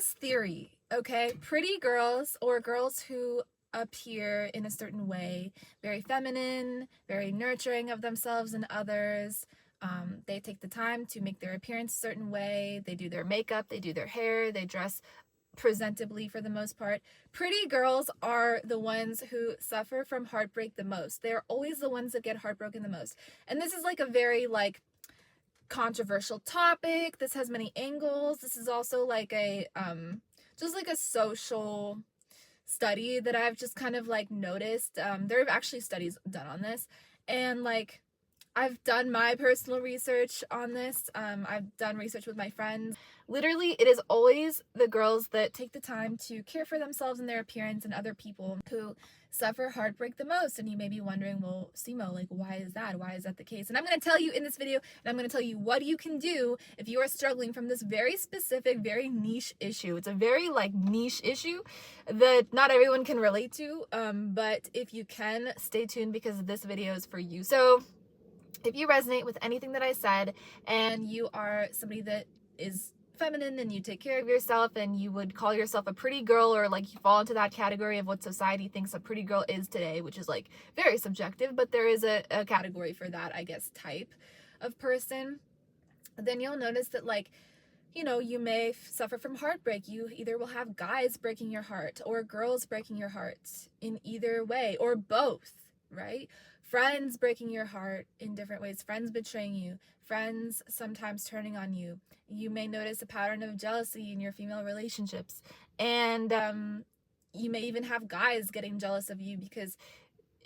this theory, okay? Pretty girls, or girls who appear in a certain way, very feminine, very nurturing of themselves and others. They take the time to make their appearance a certain way. They do their makeup, they do their hair, they dress presentably for the most part. Pretty girls are the ones who suffer from heartbreak the most. They're always the ones that get heartbroken the most. And this is like a very controversial topic. This has many angles. This is also like a just like a social study that I've just kind of noticed. There are actually studies done on this, and I've done my personal research on this. I've done research with my friends. Literally, it is always the girls that take the time to care for themselves and their appearance and other people who suffer heartbreak the most. And you may be wondering, well, Seema, why is that? Why is that the case? And I'm going to tell you in this video, and I'm going to tell you what you can do if you are struggling from this very specific, very niche issue. It's a very niche issue that not everyone can relate to. But if you can, stay tuned because this video is for you. So if you resonate with anything that I said, and you are somebody that is feminine and you take care of yourself and you would call yourself a pretty girl, or you fall into that category of what society thinks a pretty girl is today, which is very subjective, but there is a category for that, I guess, type of person, then you'll notice that you may suffer from heartbreak. You either will have guys breaking your heart or girls breaking your heart, in either way, or both, right? Friends breaking your heart in different ways, friends betraying you, friends sometimes turning on you. You may notice a pattern of jealousy in your female relationships, and you may even have guys getting jealous of you because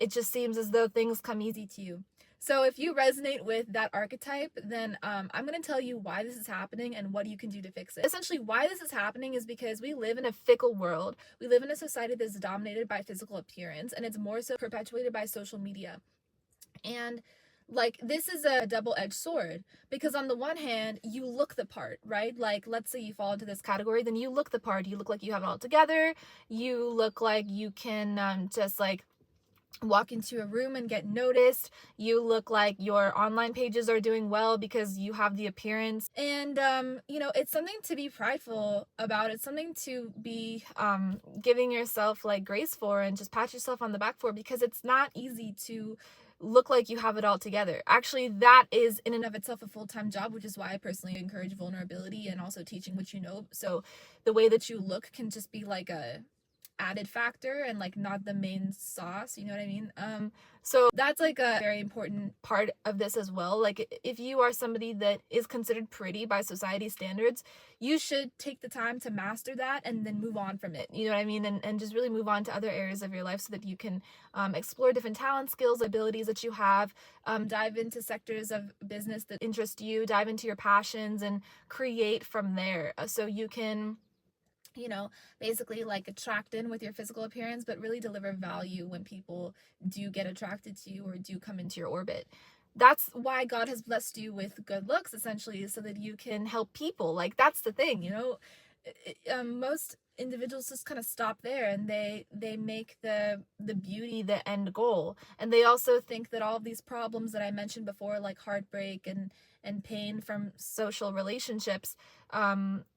it just seems as though things come easy to you. So if you resonate with that archetype, then I'm going to tell you why this is happening and what you can do to fix it. Essentially, why this is happening is because we live in a fickle world. We live in a society that's dominated by physical appearance, and it's more so perpetuated by social media. And this is a double-edged sword, because on the one hand, you look the part, right? Let's say you fall into this category, then you look the part. You look like you have it all together. You look like you can just walk into a room and get noticed. You look like your online pages are doing well because you have the appearance. And it's something to be prideful about. It's something to be giving yourself grace for and just pat yourself on the back for, because it's not easy to look like you have it all together. Actually, that is in and of itself a full-time job, which is why I personally encourage vulnerability and also teaching what you know. So the way that you look can just be a added factor and not the main sauce, you know what I mean? So that's a very important part of this as well. If you are somebody that is considered pretty by society standards, you should take the time to master that and then move on from it, you know what I mean? And just really move on to other areas of your life so that you can explore different talents, skills, abilities that you have, dive into sectors of business that interest you, dive into your passions and create from there, so you can basically attract in with your physical appearance, but really deliver value when people do get attracted to you or do come into your orbit. That's why God has blessed you with good looks, essentially, so that you can help people. That's the thing, most individuals just kind of stop there, and they make the beauty the end goal. And they also think that all of these problems that I mentioned before, like heartbreak and pain from social relationships,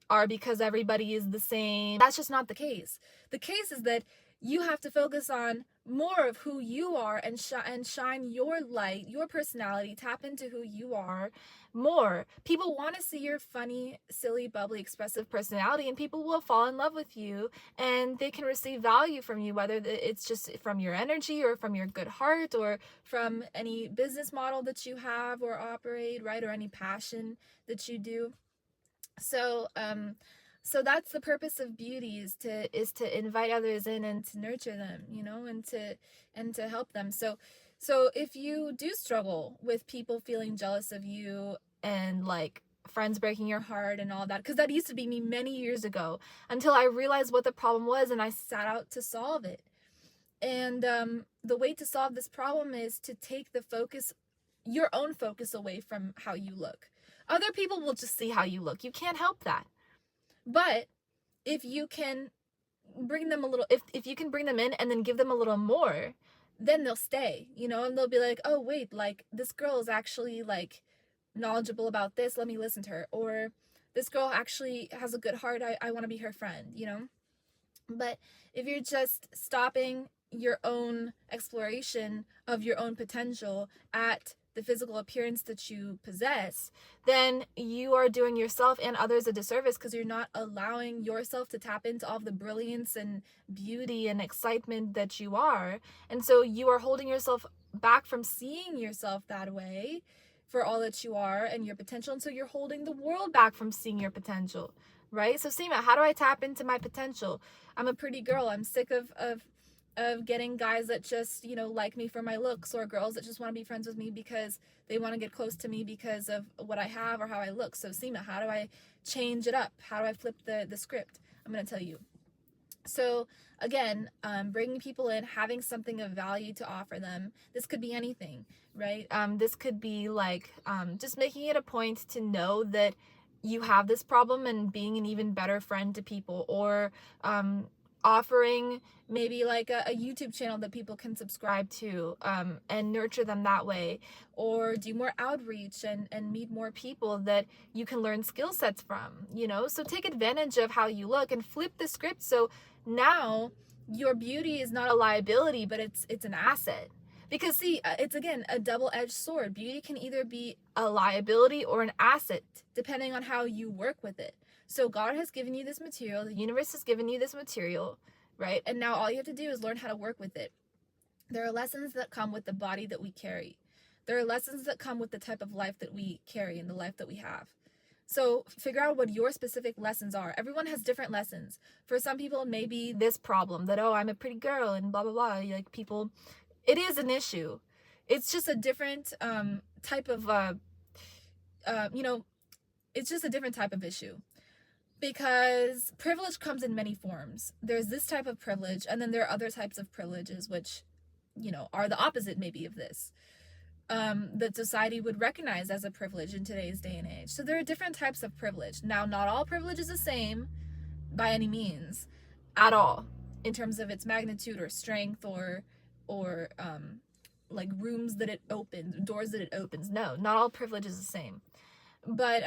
are because everybody is the same. That's just not the case. The case is that you have to focus on more of who you are and shine your light, your personality, tap into who you are more. People want to see your funny, silly, bubbly, expressive personality, and people will fall in love with you, and they can receive value from you, whether it's just from your energy or from your good heart or from any business model that you have or operate, right? Or any passion that you do. So that's the purpose of beauty, is to invite others in and to nurture them, and to help them. So if you do struggle with people feeling jealous of you and friends breaking your heart and all that, because that used to be me many years ago, until I realized what the problem was and I set out to solve it. And the way to solve this problem is to take the focus, your own focus, away from how you look. Other people will just see how you look. You can't help that. But if you can bring them a little, if you can bring them in and then give them a little more, then they'll stay, and they'll be like, oh, wait, this girl is actually knowledgeable about this. Let me listen to her. Or this girl actually has a good heart, I want to be her friend, you know? But if you're just stopping your own exploration of your own potential at the physical appearance that you possess, then you are doing yourself and others a disservice, because you're not allowing yourself to tap into all of the brilliance and beauty and excitement that you are. And so you are holding yourself back from seeing yourself that way for all that you are and your potential. And so you're holding the world back from seeing your potential, right? So Seema, how do I tap into my potential? I'm a pretty girl. I'm sick of getting guys that just, you know, like me for my looks, or girls that just want to be friends with me because they want to get close to me because of what I have or how I look. So Seema, how do I change it up? How do I flip the script? I'm going to tell you. So again, bringing people in, having something of value to offer them. This could be anything, right? This could be like just making it a point to know that you have this problem and being an even better friend to people, or offering maybe like a YouTube channel that people can subscribe to, and nurture them that way, or do more outreach and meet more people that you can learn skill sets from, you know? So take advantage of how you look and flip the script. So now your beauty is not a liability, but it's an asset. Because see, it's again a double-edged sword. Beauty can either be a liability or an asset, depending on how you work with it. So God has given you this material, the universe has given you this material, right? And now all you have to do is learn how to work with it. There are lessons that come with the body that we carry. There are lessons that come with the type of life that we carry and the life that we have. So figure out what your specific lessons are. Everyone has different lessons. For some people, maybe this problem that, oh, I'm a pretty girl and blah, blah, blah. Like people, it is an issue. It's just a different type of, you know, it's just a different type of issue. Because privilege comes in many forms. There's this type of privilege, and then there are other types of privileges which, you know, are the opposite maybe of this. That society would recognize as a privilege in today's day and age. So there are different types of privilege. Now, not all privilege is the same by any means at all, in terms of its magnitude or strength or like rooms that it opens, doors that it opens. No, not all privilege is the same. But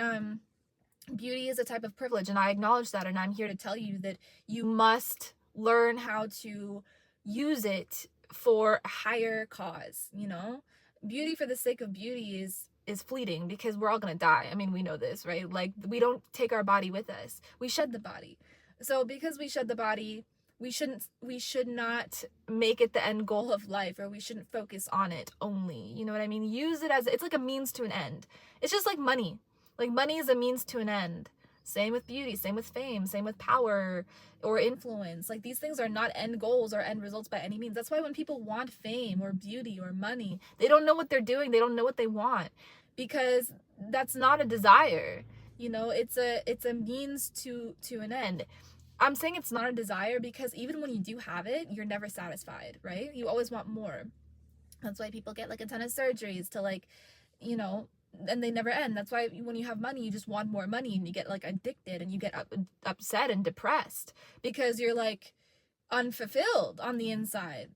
beauty is a type of privilege, and I acknowledge that, and I'm here to tell you that you must learn how to use it for a higher cause, you know? Beauty for the sake of beauty is fleeting, because we're all gonna die. I mean, we know this, right? Like, we don't take our body with us. We shed the body. So because we shed the body, we should not make it the end goal of life, or we shouldn't focus on it only. You know what I mean? Use it as, it's like a means to an end. It's just like money. Like, money is a means to an end. Same with beauty, same with fame, same with power or influence. Like, these things are not end goals or end results by any means. That's why when people want fame or beauty or money, they don't know what they're doing. They don't know what they want, because that's not a desire. You know, it's a means to an end. I'm saying it's not a desire because even when you do have it, you're never satisfied, right? You always want more. That's why people get like a ton of surgeries to, like, you know, and they never end. That's why when you have money, you just want more money, and you get like addicted, and you get upset and depressed because you're like unfulfilled on the inside.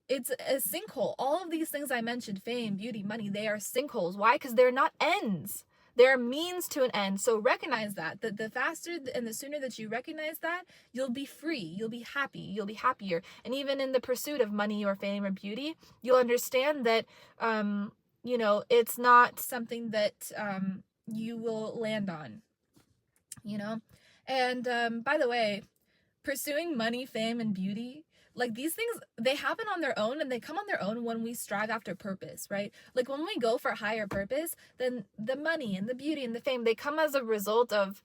It's a sinkhole. All of these things I mentioned, fame, beauty, money, they are sinkholes. Why? Because they're not ends. They're means to an end. So recognize that. The faster and the sooner that you recognize that, you'll be free. You'll be happy. You'll be happier. And even in the pursuit of money or fame or beauty, you'll understand that you know, it's not something that you will land on, you know? And by the way, pursuing money, fame, and beauty, like, these things, they happen on their own, and they come on their own when we strive after purpose, right? Like, when we go for higher purpose, then the money and the beauty and the fame, they come as a result of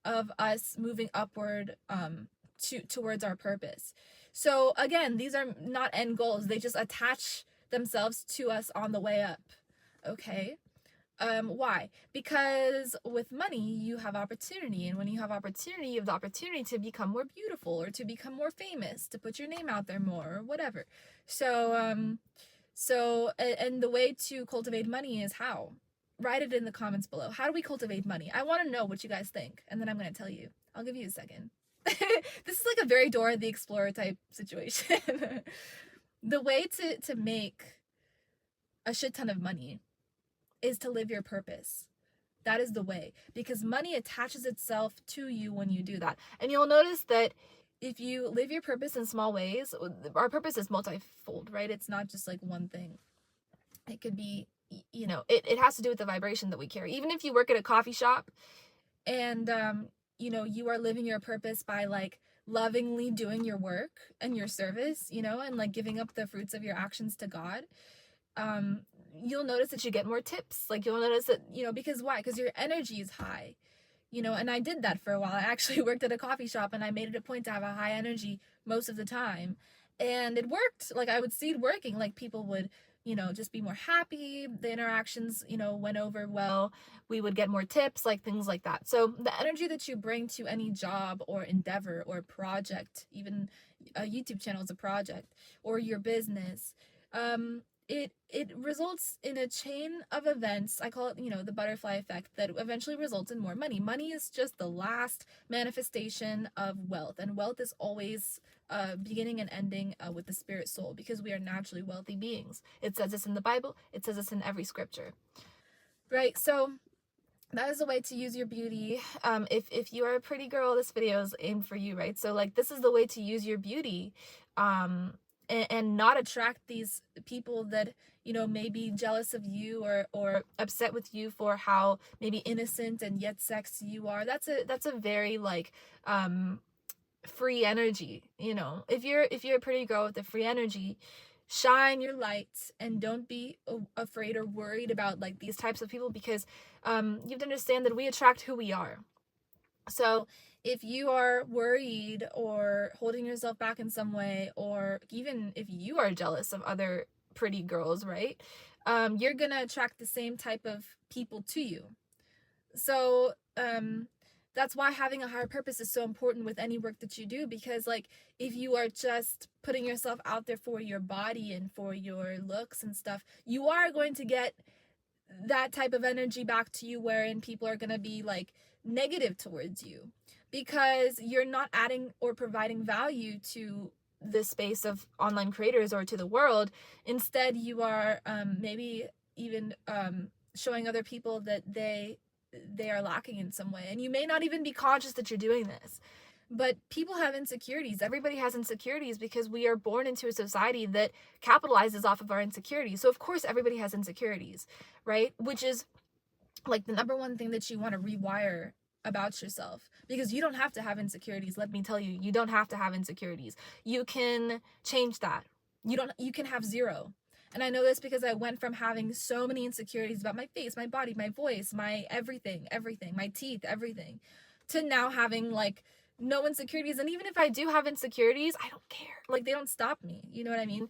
us moving upward towards our purpose. So again, these are not end goals. They just attach themselves to us on the way up. Okay? Why? Because with money, you have opportunity. And when you have opportunity, you have the opportunity to become more beautiful, or to become more famous, to put your name out there more, or whatever. So, and the way to cultivate money is how? Write it in the comments below. How do we cultivate money? I want to know what you guys think. And then I'm going to tell you. I'll give you a second. This is like a very Dora the Explorer type situation. The way to make a shit ton of money is to live your purpose. that is the way, because money attaches itself to you when you do that. And you'll notice that if you live your purpose in small ways, our purpose is multifold, right? It's not just like one thing. It could be, it has to do with the vibration that we carry. Even if you work at a coffee shop and, you are living your purpose by like lovingly doing your work and your service, and like giving up the fruits of your actions to God, um, you'll notice that you get more tips. Like you'll notice that, because why? Because your energy is high, and I did that for a while. I actually worked at a coffee shop and I made it a point to have a high energy most of the time. And it worked. Like I would see it working. Like people would, just be more happy. The interactions, went over well. We would get more tips, like things like that. So the energy that you bring to any job or endeavor or project, even a YouTube channel is a project, or your business, it results in a chain of events. I call it, the butterfly effect, that eventually results in more money. Money is just the last manifestation of wealth, and wealth is always beginning and ending with the spirit soul, because we are naturally wealthy beings. It says this in the Bible. It says this in every scripture, right? So that is a way to use your beauty. If you are a pretty girl, this video is aimed for you, right? So like this is the way to use your beauty, and not attract these people that may be jealous of you or upset with you for how maybe innocent and yet sexy you are. That's a very like free energy. If you're a pretty girl with a free energy, shine your light and don't be afraid or worried about like these types of people, because you have to understand that we attract who we are. So if you are worried or holding yourself back in some way, or even if you are jealous of other pretty girls, right, you're gonna attract the same type of people to you. So that's why having a higher purpose is so important with any work that you do, because like if you are just putting yourself out there for your body and for your looks and stuff, you are going to get that type of energy back to you, wherein people are going to be like negative towards you, because you're not adding or providing value to the space of online creators or to the world. Instead, you are maybe even showing other people that they are lacking in some way, and you may not even be conscious that you're doing this. But people have insecurities. Everybody has insecurities, because we are born into a society that capitalizes off of our insecurities. So of course everybody has insecurities, right? Which is like the number one thing that you want to rewire about yourself, because you don't have to have insecurities. Let me tell you, you don't have to have insecurities. You can change that. You can have zero. And I know this because I went from having so many insecurities about my face, my body, my voice, my everything, my teeth, everything, to now having like no insecurities. And even if I do have insecurities, I don't care. Like they don't stop me. You know what I mean?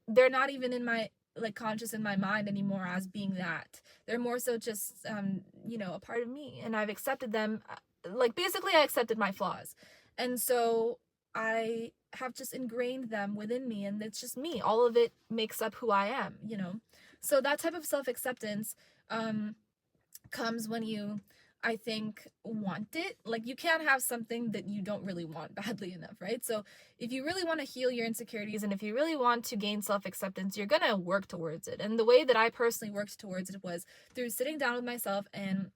They're not even in my like conscious in my mind anymore as being that. They're more so just a part of me, and I've accepted them. Like basically I accepted my flaws. And so I have just ingrained them within me, and it's just me. All of it makes up who I am, So that type of self-acceptance comes when you, I think, want it. Like you can't have something that you don't really want badly enough, right? So if you really want to heal your insecurities, and if you really want to gain self-acceptance, you're gonna work towards it. And the way that I personally worked towards it was through sitting down with myself and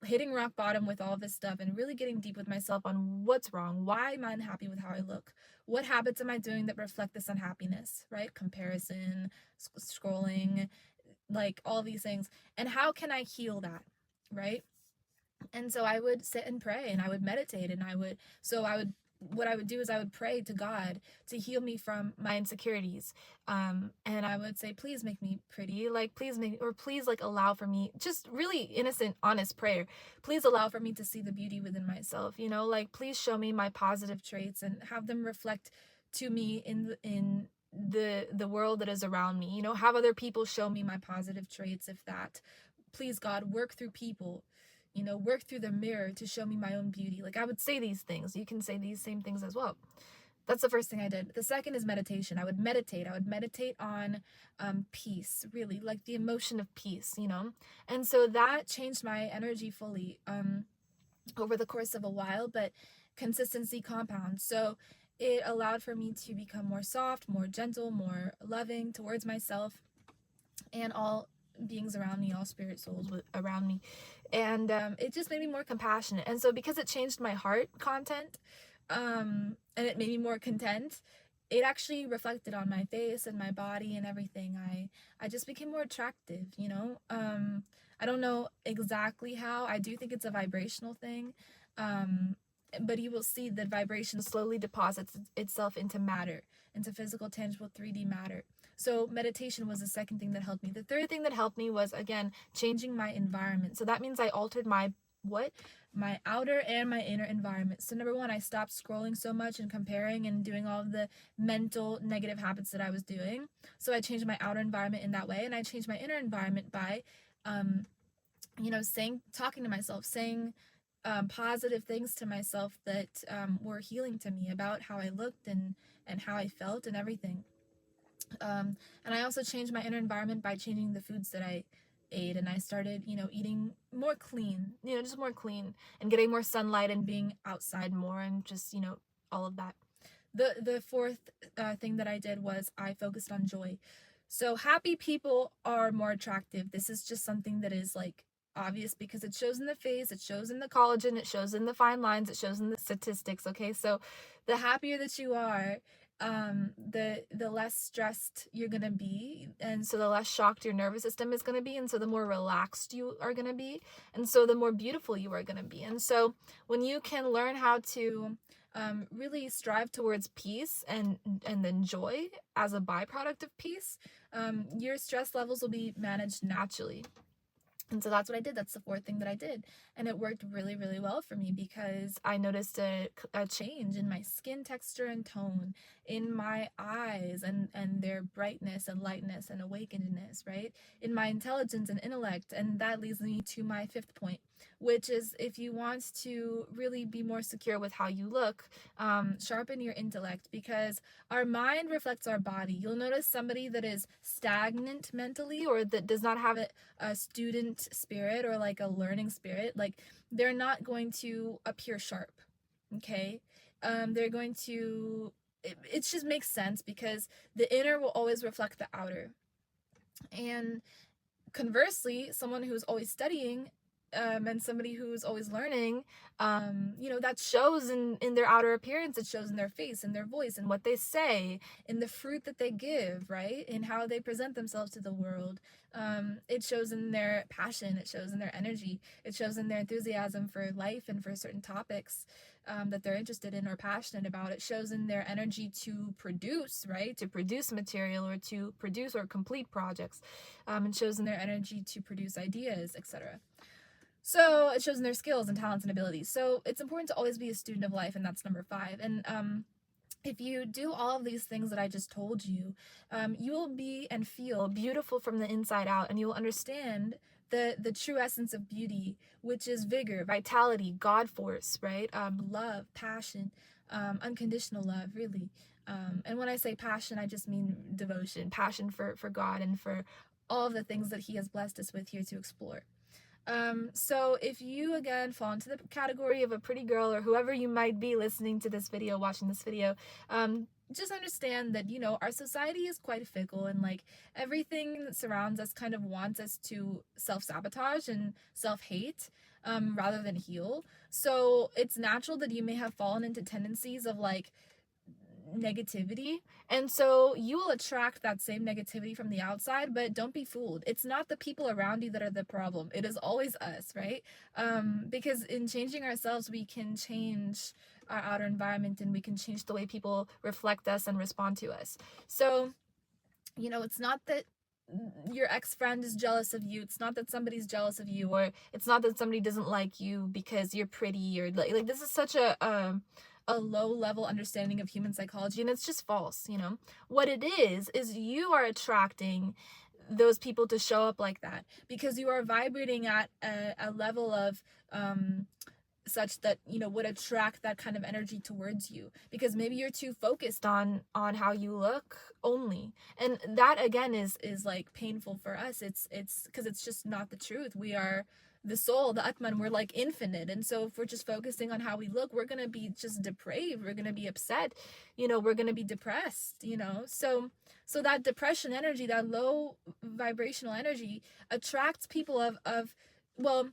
hitting rock bottom with all this stuff, and really getting deep with myself on what's wrong. Why am I unhappy with how I look? What habits am I doing that reflect this unhappiness, right? Comparison, scrolling, like all these things. And how can I heal that, right? And so I would sit and pray, and I would meditate, and what I would do is I would pray to God to heal me from my insecurities. And I would say, please make me pretty, like please like allow for me, just really innocent, honest prayer. Please allow for me to see the beauty within myself, like please show me my positive traits and have them reflect to me in the world that is around me. Have other people show me my positive traits. If that, please God, work through people, work through the mirror to show me my own beauty. Like I would say these things. You can say these same things as well. That's the first thing I did. The second is meditation. I would meditate on peace, really, like the emotion of peace, And so that changed my energy fully over the course of a while, but consistency compounds. So it allowed for me to become more soft, more gentle, more loving towards myself, and all beings around me, all spirit souls around me. And it just made me more compassionate. And so because it changed my heart content, and it made me more content, it actually reflected on my face and my body and everything. I just became more attractive, you know. I don't know exactly how. I do think it's a vibrational thing. But you will see that vibration slowly deposits itself into matter, into physical, tangible 3D matter. So meditation was the second thing that helped me. The third thing that helped me was, again, changing my environment. So that means I altered my outer and my inner environment. So number one, I stopped scrolling so much and comparing and doing all of the mental negative habits that I was doing. So I changed my outer environment in that way, and I changed my inner environment by talking to myself, saying positive things to myself that were healing to me about how I looked and how I felt and everything. And I also changed my inner environment by changing the foods that I ate, and I started, eating more clean, just more clean, and getting more sunlight and being outside more, and just, all of that. The fourth thing that I did was I focused on joy. So happy people are more attractive. This is just something that is like obvious because it shows in the face, it shows in the collagen, it shows in the fine lines, it shows in the statistics. Okay, so the happier that you are, the less stressed you're gonna be, and so the less shocked your nervous system is gonna be, and so the more relaxed you are gonna be, and so the more beautiful you are gonna be. And so when you can learn how to really strive towards peace and then joy as a byproduct of peace, your stress levels will be managed naturally. And so that's what I did. That's the fourth thing that I did. And it worked really, really well for me because I noticed a change in my skin texture and tone, in my eyes and their brightness and lightness and awakenedness, right? In my intelligence and intellect. And that leads me to my fifth point, which is if you want to really be more secure with how you look, sharpen your intellect, because our mind reflects our body. You'll notice somebody that is stagnant mentally, or that does not have a student spirit or like a learning spirit, like they're not going to appear sharp. Okay, they're going to it just makes sense because the inner will always reflect the outer. And conversely, someone who's always studying, and somebody who's always learning, that shows in their outer appearance. It shows in their face, in their voice, in what they say, in the fruit that they give, right? In how they present themselves to the world. It shows in their passion. It shows in their energy. It shows in their enthusiasm for life and for certain topics that they're interested in or passionate about. It shows in their energy to produce, right? To produce material or to produce or complete projects. It shows in their energy to produce ideas, etc. So it shows in their skills and talents and abilities. So it's important to always be a student of life, and that's number 5. And if you do all of these things that I just told you, you will be and feel beautiful from the inside out, and you will understand the true essence of beauty, which is vigor, vitality, God force, right? Love, passion, unconditional love, really. And when I say passion, I just mean devotion, passion for God and for all of the things that He has blessed us with here to explore. So if you again fall into the category of a pretty girl, or whoever you might be listening to this video, watching this video, just understand that, our society is quite fickle, and like everything that surrounds us kind of wants us to self-sabotage and self-hate, rather than heal. So it's natural that you may have fallen into tendencies of like negativity, and so you will attract that same negativity from the outside. But don't be fooled, it's not the people around you that are the problem. It is always us, right? Because in changing ourselves, we can change our outer environment, and we can change the way people reflect us and respond to us. So it's not that your ex-friend is jealous of you, it's not that somebody's jealous of you, or it's not that somebody doesn't like you because you're pretty, or like this is such a low level understanding of human psychology, and it's just false. What it is you are attracting those people to show up like that because you are vibrating at a level of such that would attract that kind of energy towards you, because maybe you're too focused on how you look only, and that again is like painful for us. It's because it's just not the truth. We are the soul, the Atman, we're like infinite. And so if we're just focusing on how we look, we're going to be just depraved. We're going to be upset. We're going to be depressed, So that depression energy, that low vibrational energy attracts people well,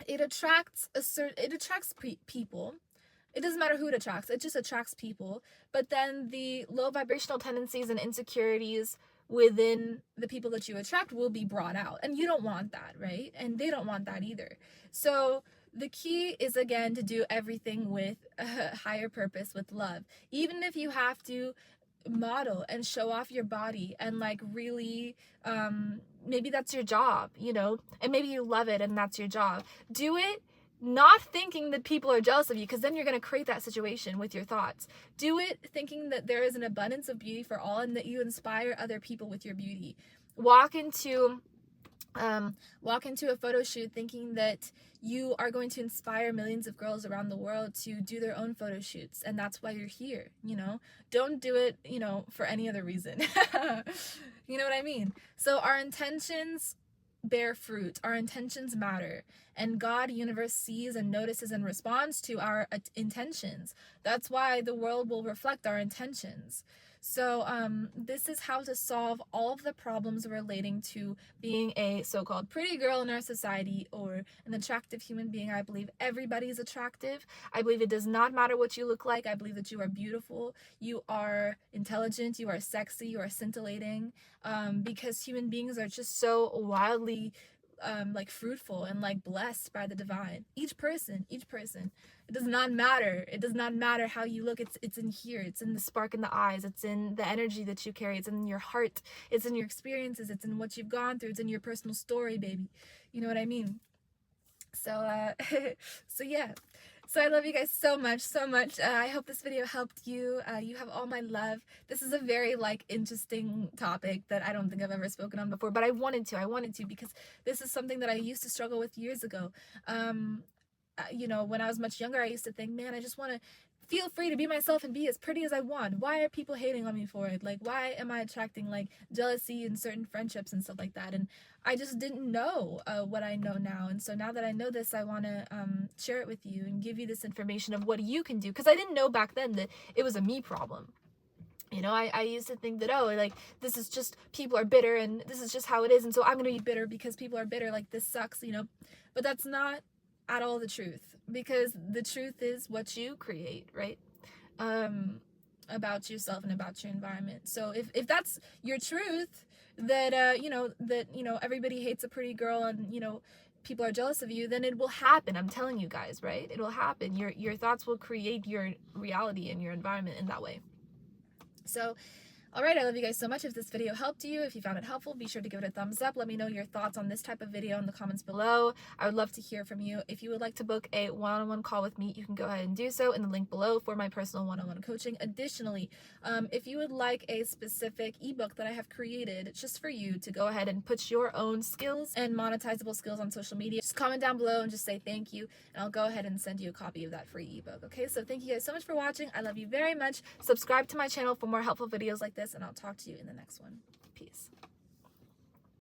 it attracts people. It doesn't matter who it attracts. It just attracts people. But then the low vibrational tendencies and insecurities within the people that you attract will be brought out. And you don't want that, right? And they don't want that either. So the key is, again, to do everything with a higher purpose, with love. Even if you have to model and show off your body and like really maybe that's your job, and maybe you love it and that's your job. Do it not thinking that people are jealous of you, because then you're going to create that situation with your thoughts. Do it thinking that there is an abundance of beauty for all and that you inspire other people with your beauty. Walk into a photo shoot thinking that you are going to inspire millions of girls around the world to do their own photo shoots, and that's why you're here. Don't do it for any other reason. You know what I mean? So our intentions bear fruit. Our intentions matter, and God, universe, sees and notices and responds to our intentions. That's why the world will reflect our intentions. So this is how to solve all of the problems relating to being a so-called pretty girl in our society, or an attractive human being. I believe everybody's attractive. I believe it does not matter what you look like. I believe that you are beautiful, you are intelligent, you are sexy, you are scintillating, because human beings are just so wildly like fruitful and like blessed by the divine. Each person. It does not matter. It does not matter how you look. It's in here. It's in the spark in the eyes. It's in the energy that you carry. It's in your heart. It's in your experiences. It's in what you've gone through. It's in your personal story, baby. You know what I mean? So so yeah. So I love you guys so much, so much. I hope this video helped you. You have all my love. This is a very interesting topic that I don't think I've ever spoken on before, but I wanted to because this is something that I used to struggle with years ago. When I was much younger, I used to think, man, I just want to feel free to be myself and be as pretty as I want. Why are people hating on me for it? Like, why am I attracting jealousy in certain friendships and stuff like that? And I just didn't know what I know now. And so now that I know this, I want to share it with you and give you this information of what you can do, because I didn't know back then that it was a me problem. I used to think that, this is just, people are bitter and this is just how it is, and so I'm gonna be bitter because people are bitter, this sucks, but that's not at all the truth, because the truth is what you create, right? About yourself and about your environment. So if that's your truth, that everybody hates a pretty girl and people are jealous of you, then it will happen. I'm telling you guys, right? It will happen. Your thoughts will create your reality and your environment in that way. So all right, I love you guys so much. If this video helped you, if you found it helpful, be sure to give it a thumbs up. Let me know your thoughts on this type of video in the comments below. I would love to hear from you. If you would like to book a one-on-one call with me, you can go ahead and do so in the link below for my personal one-on-one coaching. Additionally, if you would like a specific ebook that I have created just for you to go ahead and put your own skills and monetizable skills on social media, just comment down below and just say thank you, and I'll go ahead and send you a copy of that free ebook. Okay, so thank you guys so much for watching. I love you very much. Subscribe to my channel for more helpful videos like this, and I'll talk to you in the next one. Peace.